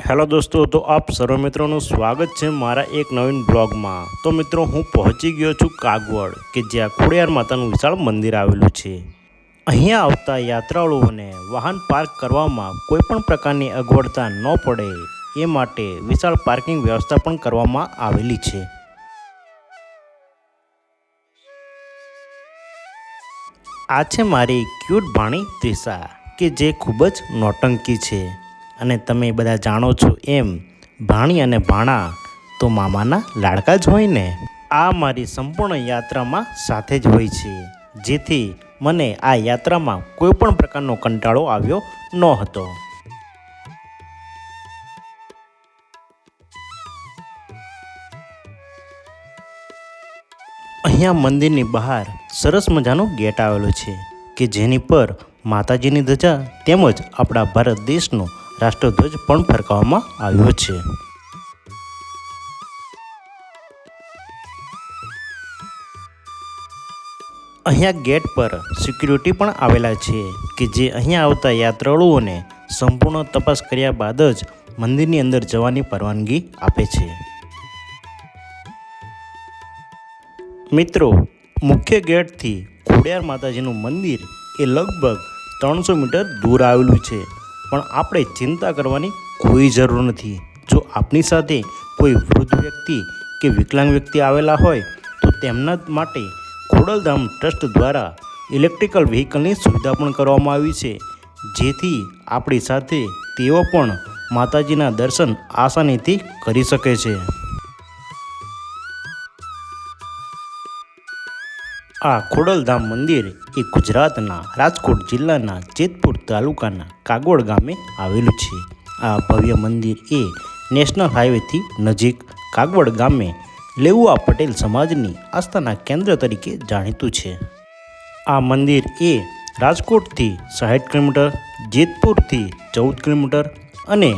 Hello दोस्तों, तो आप सर्व मित्रों स्वागत है मारा एक नवीन ब्लॉग में। तो मित्रों हूँ पहुँची गयो छूँ कागवड़ के ज्यां खोडियार मातानुं विशाल मंदिर आवेलुं छे। अहींया आवता यात्राळुओने वाहन पार्क करवामां कोईपण प्रकारनी अगवडता न पड़े ए माटे विशाल पार्किंग व्यवस्था पण करवामां आवेली छे। आ छे मारी क्यूट भाणी त्रिषा के जे खूब ज नौटंकी छे। અને તમે બધા જાણો છો એમ ભાણી અને ભાણા તો મામાના લાડકા જ હોય ને। આ મારી સંપૂર્ણ યાત્રામાં સાથે જ હોય છે, જેથી મને આ યાત્રામાં કોઈ પણ પ્રકારનો કંટાળો આવ્યો ન હતો। અહીંયા મંદિરની બહાર સરસ મજાનો ગેટ આવેલો છે કે જેની પર માતાજીની ધજા તેમજ આપણા ભારત દેશનો રાષ્ટ્રધ્વજ પણ ફરકાવવામાં આવ્યો છે। અહીંયા ગેટ પર સિક્યુરિટી પણ આવેલા છે કે જે અહીંયા આવતા યાત્રાળુઓને સંપૂર્ણ તપાસ કર્યા બાદ જ મંદિરની અંદર જવાની પરવાનગી આપે છે। મિત્રો, મુખ્ય ગેટથી ખોડિયાર માતાજીનું મંદિર એ લગભગ 300 મીટર દૂર આવેલું છે, પણ આપણે ચિંતા કરવાની કોઈ જરૂર નથી। જો આપની સાથે કોઈ વૃદ્ધ વ્યક્તિ કે વિકલાંગ વ્યક્તિ આવેલા હોય તો તેમના માટે ખોડલધામ ટ્રસ્ટ દ્વારા ઇલેક્ટ્રિકલ વ્હીકલની સુવિધા પણ કરવામાં આવી છે, જેથી આપણી સાથે તેઓ પણ માતાજીના દર્શન આસાનીથી કરી શકે છે। આ ખોડલધામ મંદિર એ ગુજરાતના રાજકોટ જિલ્લાના જેતપુર તાલુકાના કાગવડ ગામે આવેલું છે। આ ભવ્ય મંદિર એ નેશનલ હાઈવેથી નજીક કાગવડ ગામે લેઉવા પટેલ સમાજની આસ્થાના કેન્દ્ર તરીકે જાણીતું છે। આ મંદિર એ રાજકોટથી 60 કિલોમીટર, જેતપુરથી 14 કિલોમીટર અને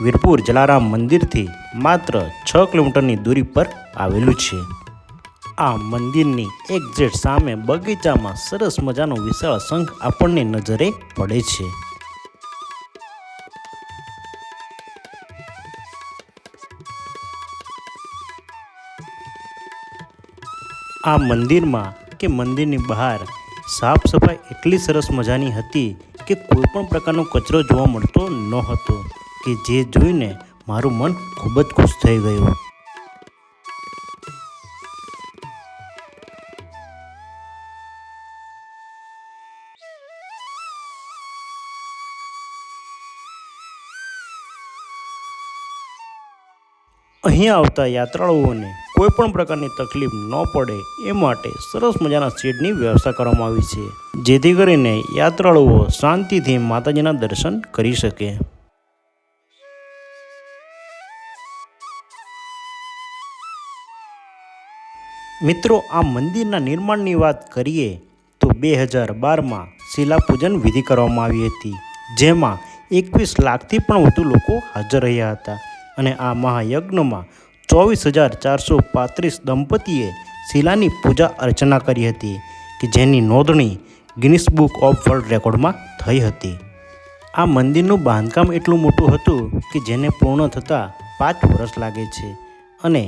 વીરપુર જલારામ મંદિરથી માત્ર 6 કિલોમીટરની દૂરી પર આવેલું છે। આ મંદિરની એક્ઝેક્ટ સામે બગીચામાં સરસ મજાનો વિશાળ શંખ આપણને નજરે પડે છે। આ મંદિરમાં કે મંદિરની બહાર સાફ સફાઈ એટલી સરસ મજાની હતી કે કોઈ પણ પ્રકારનો કચરો જોવા મળતો ન હતો, કે જે જોઈને મારું મન ખૂબ જ ખુશ થઈ ગયું। અહીં આવતા યાત્રાળુઓને કોઈ પણ પ્રકારની તકલીફ ન પડે એ માટે સરસ મજાના શેડની વ્યવસ્થા કરવામાં આવી છે, જેથી કરીને યાત્રાળુઓ શાંતિથી માતાજીના દર્શન કરી શકે। મિત્રો, આ મંદિરના નિર્માણની વાત કરીએ તો 2012માં શિલાપૂજન વિધિ કરવામાં આવી હતી, જેમાં 21 લાખથી પણ વધુ લોકો હાજર રહ્યા હતા। અને આ મહાયજ્ઞમાં 24,435 દંપતીએ શિલાની પૂજા અર્ચના કરી હતી, કે જેની નોંધણી ગિનિસ બુક ઓફ વર્લ્ડ રેકોર્ડમાં થઈ હતી। આ મંદિરનું બાંધકામ એટલું મોટું હતું કે જેને પૂર્ણ થતાં 5 વર્ષ લાગે છે, અને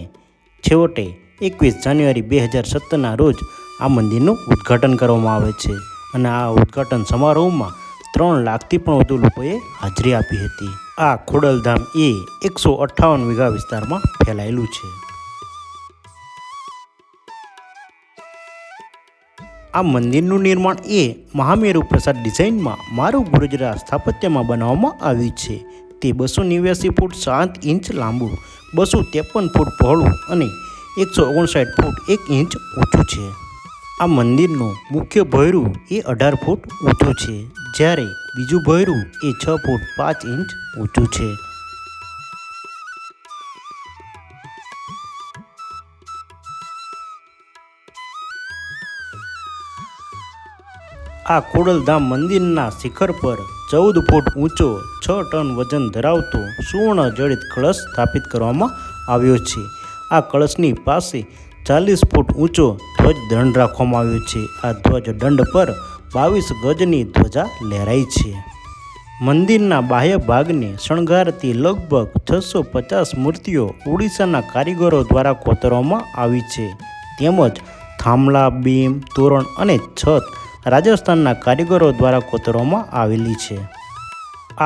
છેવટે 21 જાન્યુઆરી 2017ના રોજ આ મંદિરનું ઉદ્ઘાટન કરવામાં આવે છે, અને આ ઉદ્ઘાટન સમારોહમાં 3 લાખથી પણ વધુ લોકોએ હાજરી આપી હતી। આ ખોડલધામ એ 158 વીઘા વિસ્તારમાં ફેલાયેલું છે। આ મંદિરનું નિર્માણ એ મહામેરુ પ્રસાદ ડિઝાઇનમાં મારું ગુર્જરા સ્થાપત્યમાં બનાવવામાં આવ્યું છે। તે 289 ફૂટ 7 ઇંચ લાંબુ, 253 ફૂટ પહોળું અને 159 ફૂટ 1 ઇંચ ઊંચું છે। આ મંદિરનું મુખ્ય ભોંયરું એ 18 ફૂટ ઊંચું છે, જ્યારે બીજું ભોંયરું એ 6 ફૂટ 5 ઇંચ ઊંચું છે। આ ખોડલધામ મંદિરના શિખર પર 14 ફૂટ ઊંચો 6 ટન વજન ધરાવતો સુવર્ણ જડિત કળશ સ્થાપિત કરવામાં આવ્યો છે। આ કળશની પાસે 40 ફૂટ ઊંચો ધ્વજ દંડ રાખવામાં આવ્યો છે। આ ધ્વજ દંડ પર 22 ગજની ધ્વજા લહેરાઈ છે। મંદિરના બાહ્ય ભાગને શણગારતી લગભગ 650 મૂર્તિઓ ઓડિશાના કારીગરો દ્વારા કોતરવામાં આવી છે, તેમજ થાંભલા, બીમ, તોરણ અને છત રાજસ્થાનના કારીગરો દ્વારા કોતરવામાં આવેલી છે.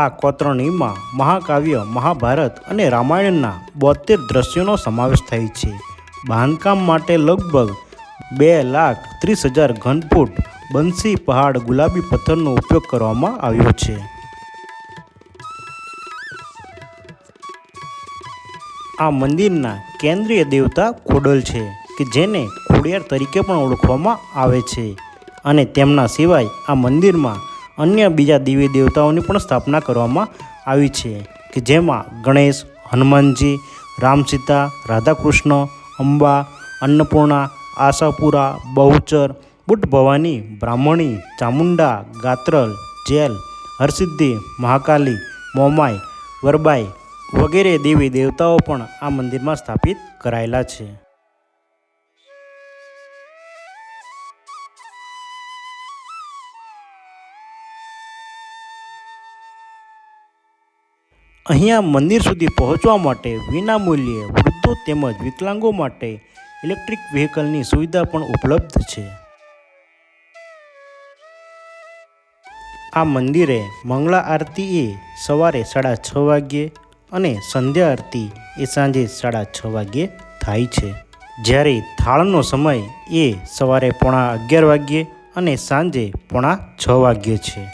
આ કોતરણીમાં મહાકાવ્ય મહાભારત અને રામાયણના 72 દ્રશ્યોનો સમાવેશ થાય છે. બાંધકામ માટે લગભગ 2,30,000 ઘનફૂટ બંસી પહાડ ગુલાબી પથ્થરનો ઉપયોગ કરવામાં આવ્યો છે. આ મંદિરના કેન્દ્રીય દેવતા ખોડલ છે કે જેને ખોડિયાર તરીકે પણ ઓળખવામાં આવે છે, અને તેમના સિવાય આ મંદિરમાં અન્ય બીજા દેવી દેવતાઓની પણ સ્થાપના કરવામાં આવી છે કે જેમાં ગણેશ, હનુમાનજી, રામસીતા, રાધાકૃષ્ણ, અંબા, અન્નપૂર્ણા, આશાપુરા, બહુચર, બુટ ભવાની, બ્રાહ્મણી, ચામુંડા, ગાત્રલ, જેલ, હરસિદ્ધિ, મહાકાલી, મોમાઈ, વરબાઈ વગેરે દેવી દેવતાઓ પણ આ મંદિરમાં સ્થાપિત કરાયેલા છે. અહીંયા મંદિર સુધી પહોંચવા માટે વિનામૂલ્યે વૃદ્ધો તેમજ વિકલાંગો માટે ઇલેક્ટ્રિક વ્હીકલની સુવિધા પણ ઉપલબ્ધ છે. આ મંદિરે મંગળા આરતી એ સવારે 6:30 વાગ્યે અને સંધ્યા આરતી એ સાંજે 6:30 વાગ્યે થાય છે, જ્યારે થાળનો સમય એ સવારે 11:45 વાગ્યે અને સાંજે 5:45 વાગ્યે છે.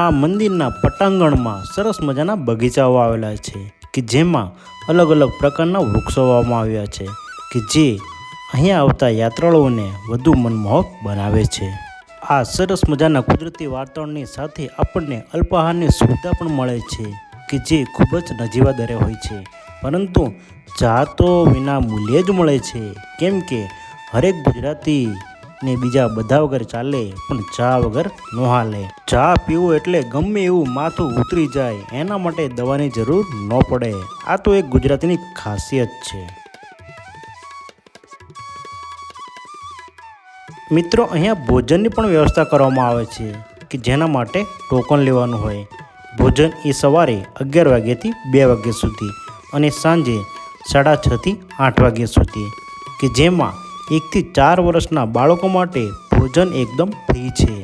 આ મંદિરના પટાંગણમાં સરસ મજાના બગીચાઓ આવેલા છે કે જેમાં અલગ અલગ પ્રકારના વૃક્ષો વાવવામાં આવ્યા છે કે જે અહીંયા આવતા યાત્રાળુઓને વધુ મનમોહક બનાવે છે. આ સરસ મજાના કુદરતી વાતાવરણની સાથે આપણને અલ્પાહારની સુવિધા પણ મળે છે કે જે ખૂબ જ નજીવા દરે હોય છે, પરંતુ ચા તો વિના મૂલ્યે જ મળે છે, કેમ કે હરેક ગુજરાતી ને બીજા બધા વગર ચાલે પણ ચા વગર ન હાલે. ચા પીવું એટલે ગમે એવું માથું ઉતરી જાય, એના માટે દવાની જરૂર ન પડે. આ તો એક ગુજરાતીની ખાસિયત છે. મિત્રો, અહીંયા ભોજનની પણ વ્યવસ્થા કરવામાં આવે છે કે જેના માટે ટોકન લેવાનું હોય. ભોજન એ સવારે 11 વાગ્યાથી 2 વાગ્યા સુધી અને સાંજે 6:30 થી 8 વાગ્યા સુધી, કે જેમાં 1 થી 4 વર્ષના બાળકો માટે ભોજન એકદમ ફ્રી છે,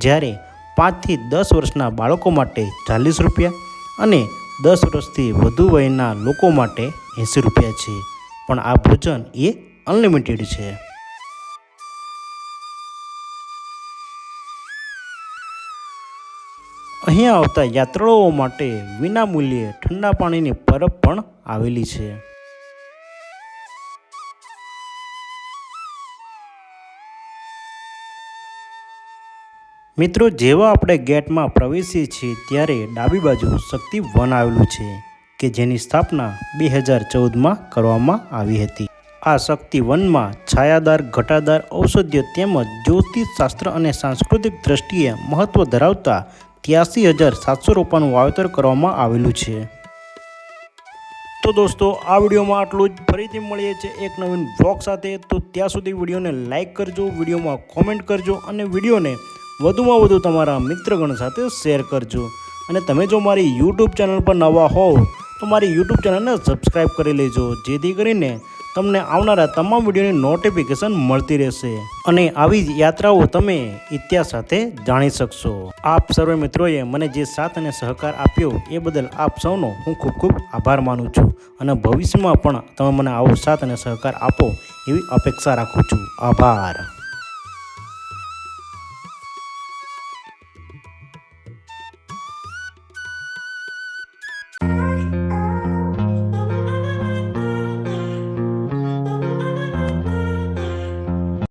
જ્યારે 5 થી 10 વર્ષના બાળકો માટે 40 રૂપિયા અને 10 વર્ષથી વધુ વયના લોકો માટે 80 રૂપિયા છે. પણ આ ભોજન એ અનલિમિટેડ છે. અહીંયા આવતા યાત્રાળુઓ માટે વિનામૂલ્યે ઠંડા પાણીની પરબ પણ આવેલી છે. મિત્રો, જેવા આપણે ગેટમાં પ્રવેશીએ છીએ ત્યારે ડાબી બાજુ શક્તિ વન આવેલું છે કે જેની સ્થાપના 2014માં કરવામાં આવી હતી. આ શક્તિ વનમાં છાયાદાર, ઘટાદાર, ઔષધીય તેમજ જ્યોતિષશાસ્ત્ર અને સાંસ્કૃતિક દ્રષ્ટિએ મહત્વ ધરાવતા 83,700 રોપાનું વાવેતર કરવામાં આવેલું છે. તો દોસ્તો, આ વિડીયોમાં આટલું જ. ફરીથી મળીએ છીએ એક નવીન વ્લોગ સાથે. તો ત્યાં સુધી વિડીયોને લાઇક કરજો, વિડીયોમાં કોમેન્ટ કરજો અને વિડીયોને વધુમાં વધુ તમારા મિત્રગણ સાથે શેર કરજો. અને તમે જો મારી યુટ્યુબ ચેનલ પર નવા હોવ તો મારી યુટ્યુબ ચેનલને સબસ્ક્રાઈબ કરી લેજો, જેથી કરીને તમને આવનારા તમામ વિડીયોની નોટિફિકેશન મળતી રહેશે અને આવી જ યાત્રાઓ તમે ઇતિહાસ સાથે જાણી શકશો. આપ સર્વે મિત્રોએ મને જે સાથ અને સહકાર આપ્યો એ બદલ આપ સૌનો હું ખૂબ ખૂબ આભાર માનું છું અને ભવિષ્યમાં પણ તમે મને આવો સાથ અને સહકાર આપો એવી અપેક્ષા રાખું છું. આભાર.